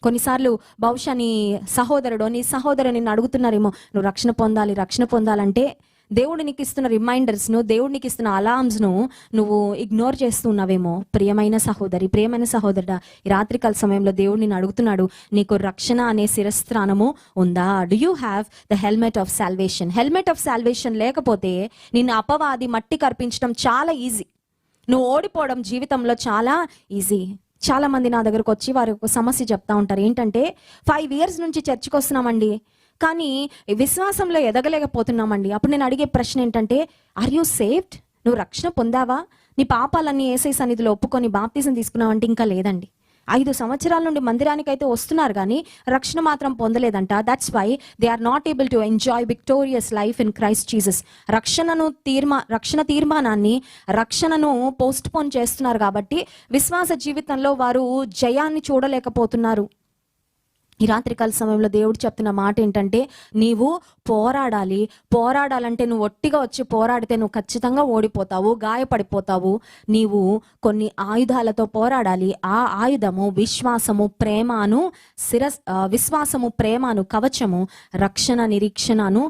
కొన్నిసార్లు బహుశా నీ సహోదరుడు నీ సహోదరు నిన్ను అడుగుతున్నారేమో, నువ్వు రక్షణ పొందాలంటే దేవుడు నీకు ఇస్తున్న రిమైండర్స్ను, దేవుడు నీకు ఇస్తున్న అలార్మ్స్ను నువ్వు ఇగ్నోర్ చేస్తున్నావేమో. ప్రియమైన సహోదరి, ప్రియమైన సహోదరుడా, ఈ రాత్రికాల సమయంలో దేవుడు నిన్ను అడుగుతున్నాడు, నీకు రక్షణ అనే శిరస్త్రాణము ఉందా? Do you have the helmet of salvation? Helmet of salvation లేకపోతే నిన్ను అపవాది మట్టి కర్పించడం చాలా ఈజీ. నువ్వు ఓడిపోవడం జీవితంలో చాలా ఈజీ. చాలా మంది నా దగ్గరకు వచ్చి వారి ఒక సమస్య చెప్తా ఉంటారు. ఏంటంటే 5 years నుంచి చర్చికి వస్తున్నామండి, కానీ విశ్వాసంలో ఎదగలేకపోతున్నామండి. అప్పుడు నేను అడిగే ప్రశ్న ఏంటంటే, ఆర్ యూ సేవ్డ్? నువ్వు రక్షణ పొందావా? నీ పాపాలన్నీ యేసయ్య సన్నిధిలో ఒప్పుకొని బాప్తిజం తీసుకున్నావంటే ఇంకా లేదండి. 5 సంవత్సరాల నుండి మందిరానికి అయితే వస్తున్నారు కానీ రక్షణ మాత్రం పొందలేదంట. That's why they are not able to enjoy victorious life in Christ Jesus. రక్షణను పోస్ట్ పోన్ చేస్తున్నారు కాబట్టి విశ్వాస జీవితంలో వారు జయాన్ని చూడలేకపోతున్నారు. ఈ రాత్రికాల సమయంలో దేవుడు చెప్తున్న మాట ఏంటంటే, నీవు పోరాడాలంటే నువ్వు ఒట్టిగా వచ్చి పోరాడితే నువ్వు ఖచ్చితంగా ఓడిపోతావు, గాయపడిపోతావు. నీవు కొన్ని ఆయుధాలతో పోరాడాలి. ఆ ఆయుధము విశ్వాసము, ప్రేమను కవచము, రక్షణ, నిరీక్షణను